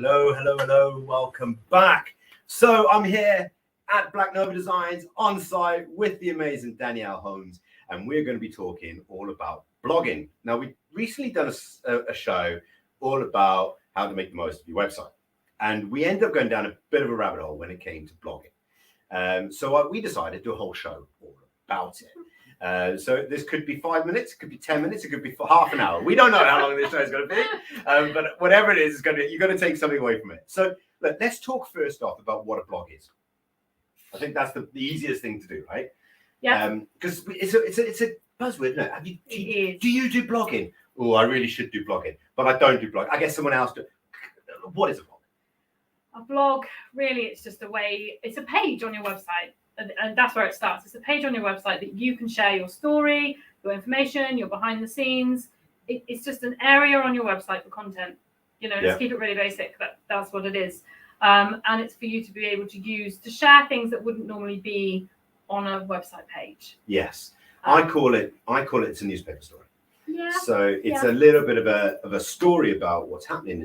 Hello, hello, hello. Welcome back. So I'm here at Black Nova Designs on site with the amazing Danielle Holmes, and we're going to be talking all about blogging. Now, we've recently done a show all about how to make the most of your website, and we ended up going down a bit of a rabbit hole when it came to blogging. So we decided to do a whole show all about it. So this could be 5 minutes, it could be 10 minutes, it could be for half an hour. We don't know how long this show is going to be, but whatever it is, you're going to take something away from it. So let's talk first off about what a blog is. I think that's the easiest thing to do, right? Yeah. Because it's a buzzword, isn't it? Do you do blogging? Oh, I really should do blogging, but I don't do blogging. I guess someone else does. What is a blog? A blog, really, it's just a way. It's a page on your website. And that's where it starts. It's a page on your website that you can share your story, your information, your behind the scenes. It's just an area on your website for content. Let's keep it really basic. That's what it is. And it's for you to be able to use to share things that wouldn't normally be on a website page. Yes. I call it it's a newspaper story. Yeah. So it's a little bit of a story about what's happening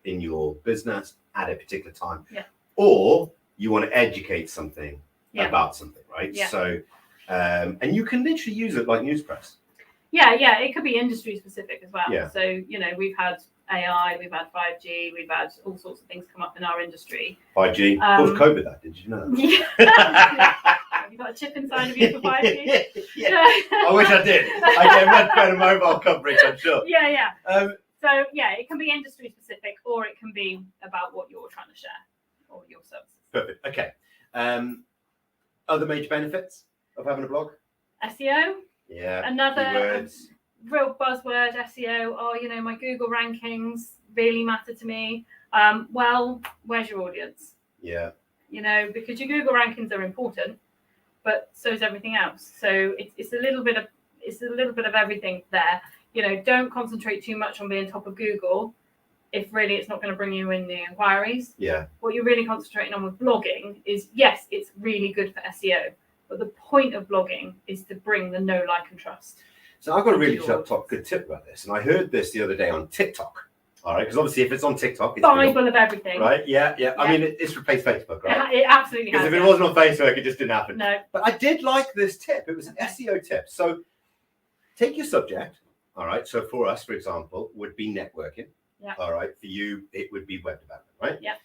in your business at a particular time. Yeah. Or you want to educate something about something, right? Yeah. So, and you can literally use it like newspress. Yeah. It could be industry specific as well. Yeah. So, we've had AI, we've had 5G, we've had all sorts of things come up in our industry. 5G, caused COVID, that, did you know that? Yeah. Have you got a chip inside of you for 5G? Yeah. I wish I did. I get much better mobile coverage, I'm sure. Yeah. So, it can be industry specific, or it can be about what you're trying to share or your services. Perfect. Okay. Other major benefits of having a blog? SEO. Yeah. Another real buzzword, SEO. Oh, my Google rankings really matter to me. Well, where's your audience? Yeah. Because your Google rankings are important, but so is everything else. So it's a little bit of everything there. Don't concentrate too much on being top of Google if really it's not going to bring you in the inquiries. Yeah. What you're really concentrating on with blogging is, yes, it's really good for SEO, but the point of blogging is to bring the know, like, and trust. So I've got a really good tip about this, and I heard this the other day on TikTok. All right, because obviously if it's on TikTok, it's Bible of everything. Right? Yeah. I mean, it's replaced Facebook, right? It absolutely has. Because if it wasn't on Facebook, it just didn't happen. No. But I did like this tip. It was an SEO tip. So take your subject. All right. So for us, for example, would be networking. Yeah. All right. For you, it would be web development, right? Yeah.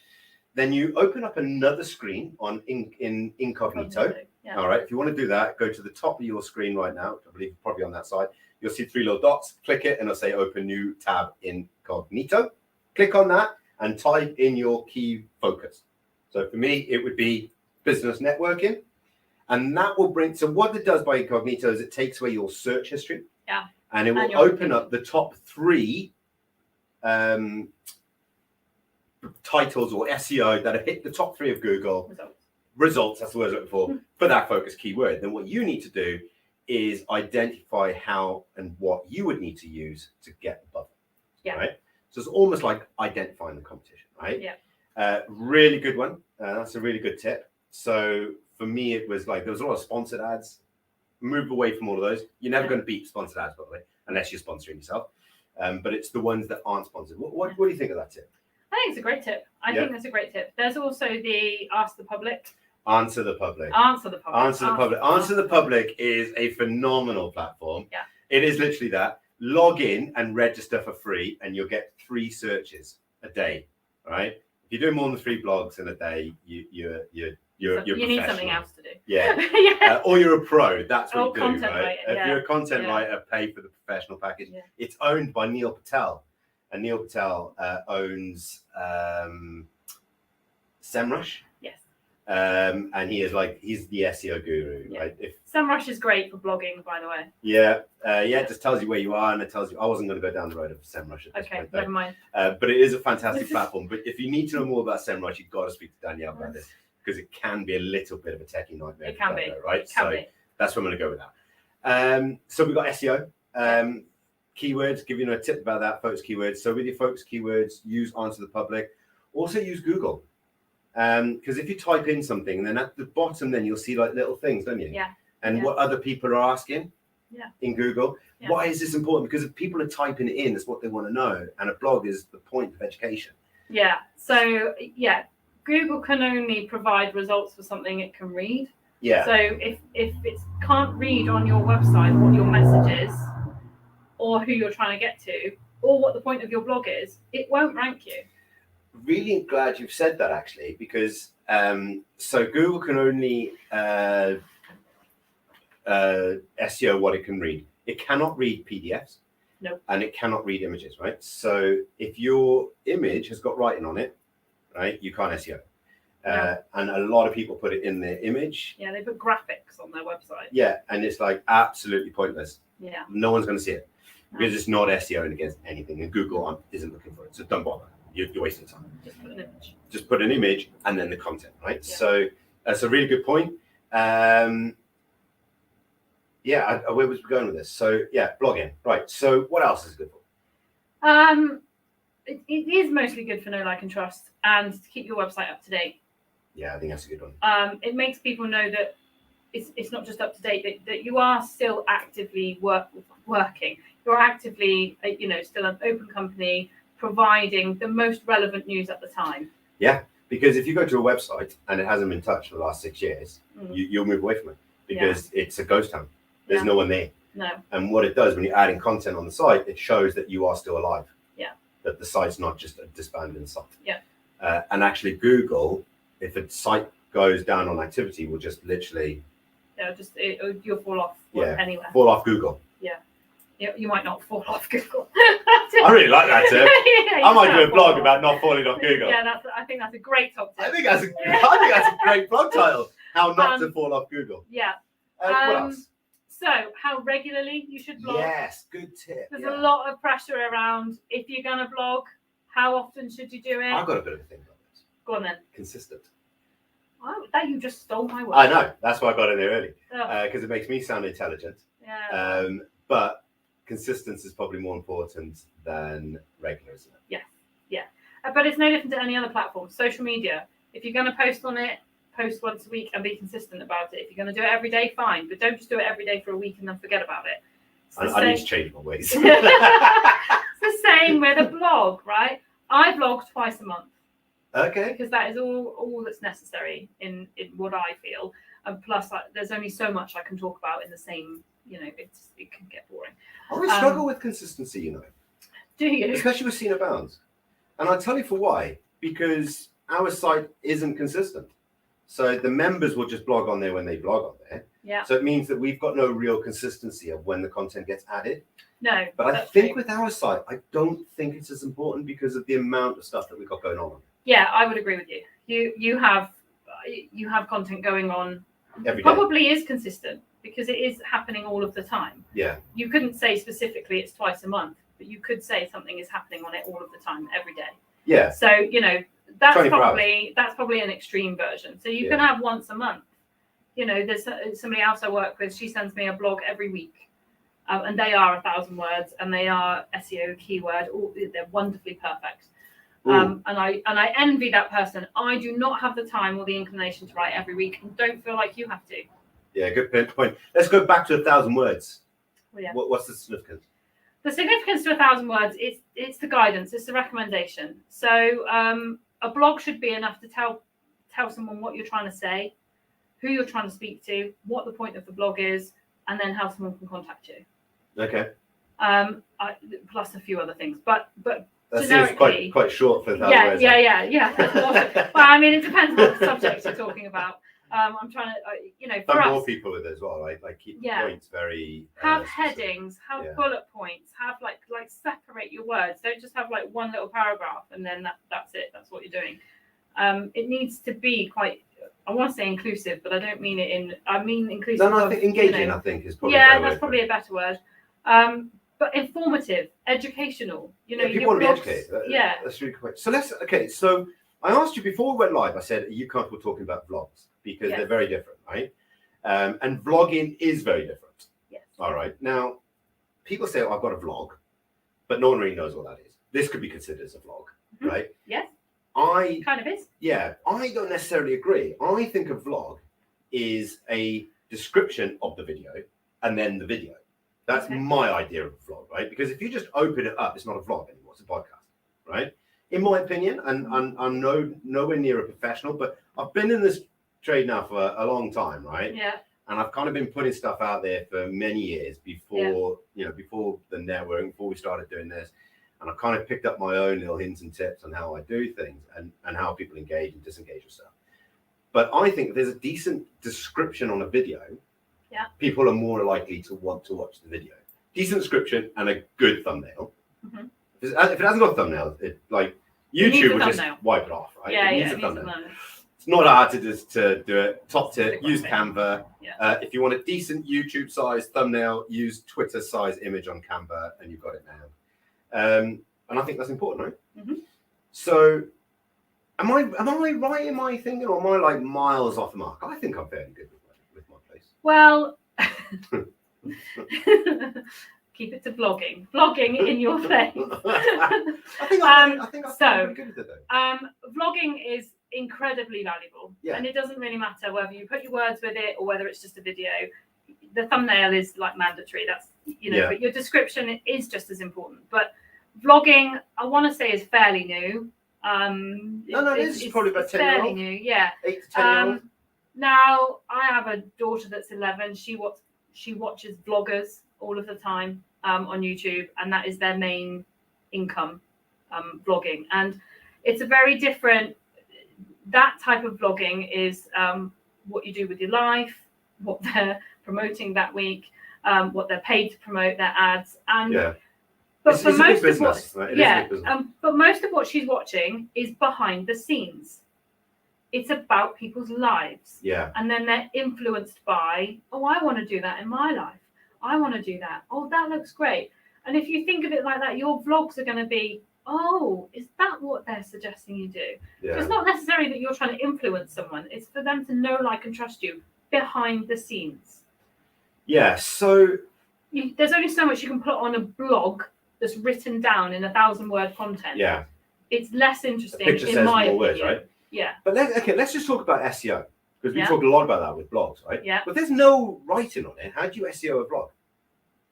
Then you open up another screen on in incognito. Yeah. All right. If you want to do that, go to the top of your screen right now. I believe probably on that side. You'll see 3 little dots. Click it, and it'll say open new tab incognito. Click on that and type in your key focus. So for me, it would be business networking, and that will bring. So what it does by incognito is it takes away your search history. Yeah. And it will open up the top 3 titles or SEO that have hit the top 3 of Google results. That's the word I was looking for that focus keyword. Then what you need to do is identify how and what you would need to use to get above it. Yeah. Right. So it's almost like identifying the competition, right? Yeah. Really good one. That's a really good tip. So for me, it was like there was a lot of sponsored ads. Move away from all of those. You're never going to beat sponsored ads, by the way, unless you're sponsoring yourself. But it's the ones that aren't sponsored. What do you think of that tip? I think it's a great tip. I think that's a great tip. There's also the Ask the Public. Answer the Public. Answer the Public. Answer the Public. Answer the Public is a phenomenal platform. Yeah. It is literally that. Log in and register for free, and you'll get 3 searches a day. Right? If you're doing more than 3 blogs in a day, you're you need something else to do. Yeah. Or you're a pro. That's what you do, right? Writer, if you're a content writer, pay for the professional package. Yeah. It's owned by Neil Patel, and Neil Patel owns SEMrush. Yes. And he's the SEO guru, right? SEMrush is great for blogging, by the way. Yeah. It just tells you where you are, and it tells you. I wasn't going to go down the road of SEMrush at this point, never mind. But it is a fantastic platform. But if you need to know more about SEMrush, you've got to speak to Danielle about this, because it can be a little bit of a techie nightmare. It can be, right? So that's where I'm going to go with that. So we've got SEO. Keywords, give you a tip about that, focus keywords. So with your focus keywords, use Answer the Public. Also use Google. Because if you type in something, and then at the bottom, then you'll see like little things, don't you? Yeah. And what other people are asking in Google. Yeah. Why is this important? Because if people are typing it in, that's what they want to know. And a blog is the point of education. Yeah. So yeah, Google can only provide results for something it can read. Yeah. So if it can't read on your website what your message is, or who you're trying to get to, or what the point of your blog is, it won't rank you. Really glad you've said that, actually, because so Google can only SEO what it can read. It cannot read PDFs. No. And it cannot read images, right? So if your image has got writing on it, right, you can't SEO. No. And a lot of people put it in their image. Yeah, they put graphics on their website. Yeah, and it's like absolutely pointless. Yeah. No one's going to see it because it's not SEOing against anything, and Google isn't looking for it. So don't bother. You're wasting time. Just put an image. Just put an image and then the content, right? Yeah. So that's a really good point. Yeah, where was we going with this? So yeah, blogging, right? So what else is good for? It is mostly good for know, like, and trust, and to keep your website up to date. Yeah, I think that's a good one. It makes people know that it's not just up to date, that you are still actively working. You're actively, still an open company, providing the most relevant news at the time. Yeah, because if you go to a website and it hasn't been touched for the last 6 years, you'll move away from it because it's a ghost town. There's no one there. No. And what it does when you're adding content on the site, it shows that you are still alive. Yeah. That the site's not just a disbanded site. Yeah. And actually, Google, if a site goes down on activity, will just literally. Yeah, you'll fall off anywhere. Fall off Google. Yeah. You might not fall off Google. I really like that tip. Yeah, I might do a blog about not falling off Google. Yeah, I think that's a great top tip. I think that's a great blog title. How not to fall off Google. Yeah. What else? So, how regularly you should blog. Yes, good tip. There's a lot of pressure around if you're going to blog, how often should you do it? I've got a bit of a thing about this. Go on then. Consistent. Oh, that you just stole my word. I know. That's why I got in there early. Oh. Because it makes me sound intelligent. Yeah. But consistency is probably more important than regular, isn't it? Yeah. But it's no different to any other platform. Social media. If you're going to post on it, post once a week and be consistent about it. If you're going to do it every day, fine. But don't just do it every day for a week and then forget about it. I need to change my ways. It's the same with a blog, right? I blog twice a month. Okay. Because that is all that's necessary in what I feel. And plus, there's only so much I can talk about in the same, it can get boring. I always struggle with consistency, Do you? Especially with SeeNoBounds. And I'll tell you for why. Because our site isn't consistent. So the members will just blog on there when they blog on there. Yeah. So it means that we've got no real consistency of when the content gets added. No. But I think with our site, I don't think it's as important because of the amount of stuff that we've got going on. Yeah, I would agree with you. You have content going on. Every day. Probably is consistent because it is happening all of the time. Yeah. You couldn't say specifically it's twice a month, but you could say something is happening on it all of the time, every day. Yeah. So, that's probably an extreme version. So you can have once a month. There's somebody else I work with. She sends me a blog every week, and they are 1,000 words, and they are SEO keyword. They're wonderfully perfect. And I envy that person. I do not have the time or the inclination to write every week, and don't feel like you have to. Yeah, good point. Let's go back to 1,000 words. Well, yeah. What's the significance? The significance to 1,000 words, it's the guidance, it's the recommendation. So a blog should be enough to tell someone what you're trying to say, who you're trying to speak to, what the point of the blog is, and then how someone can contact you. Okay. Plus a few other things, but that seems quite short for 1,000 words. Yeah. Well, I mean, it depends on what subject you're talking about. I'm trying to, for more us, people with it as well. Like keep the points very. Have specific. Headings, have bullet points, have like separate your words. Don't just have like one little paragraph and then that's it. That's what you're doing. It needs to be quite. I want to say inclusive, but I don't mean it in. I mean inclusive. No, I think engaging. I think is probably. Yeah, that's probably a better word. But informative, educational. People want to be educated. That's really great. So I asked you before we went live. I said, are you comfortable talking about vlogs because they're very different, right? And vlogging is very different. Yes. All right. Now, people say, I've got a vlog, but no one really knows what that is. This could be considered as a vlog, right? Yes. It kind of is. Yeah, I don't necessarily agree. I think a vlog is a description of the video and then the video. That's my idea of a vlog, right? Because if you just open it up, it's not a vlog anymore. It's a podcast, right? in my opinion, and I'm nowhere near a professional, but I've been in this trade now for a long time, right? Yeah. And I've kind of been putting stuff out there for many years before, before the networking, before we started doing this. And I've kind of picked up my own little hints and tips on how I do things and how people engage and disengage with stuff. But I think if there's a decent description on a video, people are more likely to want to watch the video. Decent description and a good thumbnail. Mm-hmm. If it hasn't got a thumbnail, YouTube will just wipe it off, right? It needs a thumbnail. It's not hard to do it. Top tip, use Canva. Yeah. If you want a decent YouTube size thumbnail, use Twitter size image on Canva and you've got it now. And I think that's important, right? Mm-hmm. So am I right in my thinking, or am I like miles off the mark? I think I'm fairly good with my place. Well, keep it to vlogging. Vlogging in your face. I think I'm pretty good at it though. Vlogging is incredibly valuable, and it doesn't really matter whether you put your words with it or whether it's just a video. The thumbnail is like mandatory. That's but your description is just as important. But vlogging, I want to say, is fairly new. It's probably about 10 years old. Fairly new, yeah. 8 to 10 years old. Now I have a daughter that's 11. She watches vloggers all of the time on YouTube, and that is their main income, vlogging. And it's a very different. That type of vlogging is what you do with your life, what they're promoting that week, what they're paid to promote, their ads, and but for most of but most of what she's watching is behind the scenes. It's about people's lives, and then they're influenced by, oh, I want to do that in my life. I want to do that. Oh, that looks great. And if you think of it like that, your vlogs are going to be, oh, is that what they're suggesting you do? So it's not necessarily that you're trying to influence someone. It's for them to know, like, and trust you behind the scenes. Yeah. So there's only so much you can put on a blog that's written down in 1,000-word content. Yeah. It's less interesting, the picture in says my more opinion. Words, right? Yeah. But let's just talk about SEO, because we talk a lot about that with blogs, right? Yeah. But there's no writing on it. How do you SEO a blog?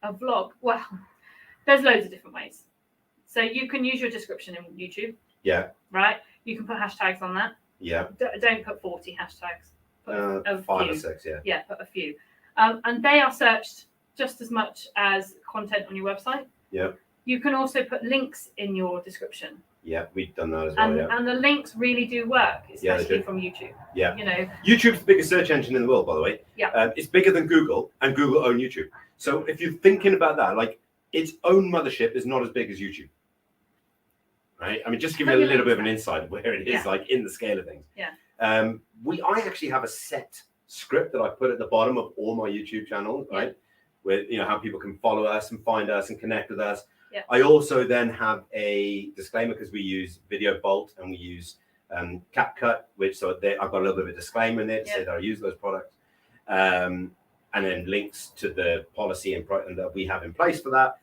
A vlog? Well, there's loads of different ways. So you can use your description in YouTube. Yeah. Right? You can put hashtags on that. Yeah. Don't put 40 hashtags. Put 5 or 6, yeah. Yeah, put a few. And they are searched just as much as content on your website. Yeah. You can also put links in your description. Yeah, we've done that as well. And the links really do work, especially from YouTube. Yeah. YouTube's the biggest search engine in the world, by the way. Yeah. It's bigger than Google, and Google own YouTube. So if you're thinking about that, like, its own mothership is not as big as YouTube. Right? I mean, just give you a little bit of an insight of where it is, like, in the scale of things. Yeah. I actually have a set script that I put at the bottom of all my YouTube channels, right? With how people can follow us and find us and connect with us. Yeah. I also then have a disclaimer, because we use VideoBolt and we use Capcut, I've got a little bit of a disclaimer in there to say that I use those products, and then links to the policy and that we have in place for that.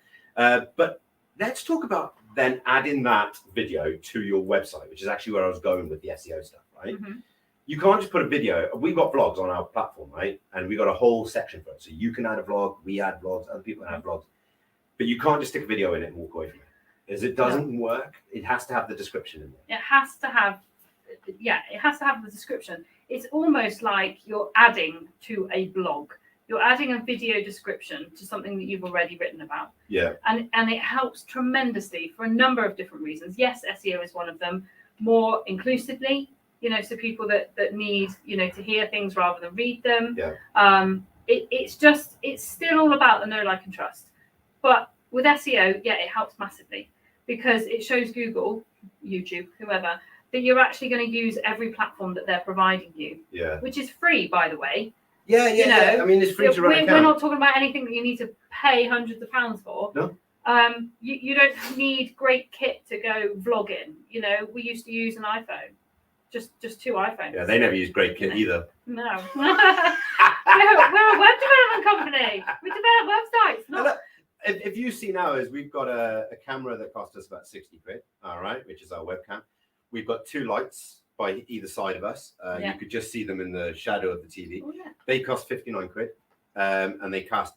But let's talk about then adding that video to your website, which is actually where I was going with the SEO stuff, right? Mm-hmm. You can't just put a video. We've got vlogs on our platform, right? And we've got a whole section for it. So you can add a vlog, we add vlogs, other people can add vlogs. But you can't just stick a video in it and walk away from it. As it doesn't work, it has to have the description in there. It has to have the description. It's almost like you're adding to a blog. You're adding a video description to something that you've already written about. Yeah. And it helps tremendously for a number of different reasons. Yes, SEO is one of them. More inclusively, so people that need, to hear things rather than read them. Yeah. It's still all about the know, like, and trust. But with SEO, it helps massively, because it shows Google, YouTube, whoever, that you're actually going to use every platform that they're providing you. Yeah. Which is free, by the way. Yeah. I mean, it's free to run an account. We're not talking about anything that you need to pay hundreds of pounds for. No. You don't need great kit to go vlogging. We used to use an iPhone. Just 2 iPhones. Yeah, they never use great kit either. No. We're a web development company. We develop websites. If you see now, is we've got a camera that cost us about 60 quid, all right, which is our webcam. We've got 2 lights by either side of us. You could just see them in the shadow of the TV. Oh, yeah. They cost 59 quid, and they cast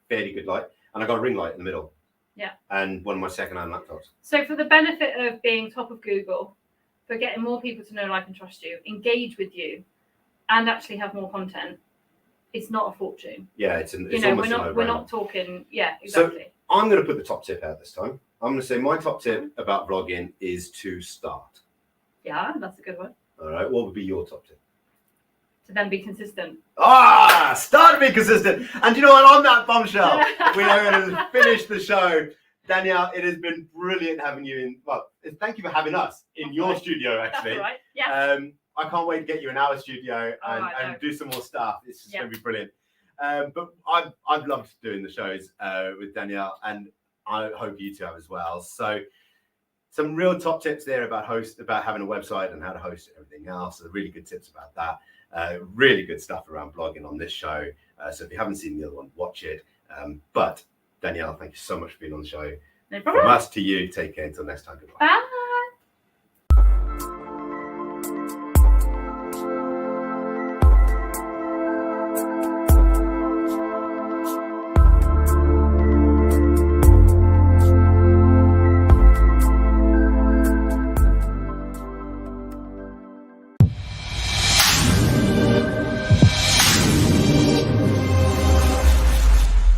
fairly good light. And I got a ring light in the middle. Yeah. And one of my second-hand laptops. So for the benefit of being top of Google, for getting more people to know, like, and trust you, engage with you, and actually have more content, it's not a fortune. Yeah, it's you know, we're not talking. Yeah, exactly. So I'm going to put the top tip out this time. I'm going to say my top tip about vlogging is to start. Yeah, that's a good one. All right, what would be your top tip? To then be consistent. Start to be consistent. And you know what? On that bombshell, we are going to finish the show. Danielle, it has been brilliant having you in. Well, thank you for having us in your studio, actually. That's right. Yeah. I can't wait to get you in our studio and do some more stuff. It's just going to be brilliant. But I've loved doing the shows with Danielle, and I hope you two have as well. So some real top tips there about having a website and how to host it and everything else. So really good tips about that. Really good stuff around blogging on this show. So if you haven't seen the other one, watch it. But Danielle, thank you so much for being on the show. No problem. From us to you, take care until next time. Goodbye. Bye.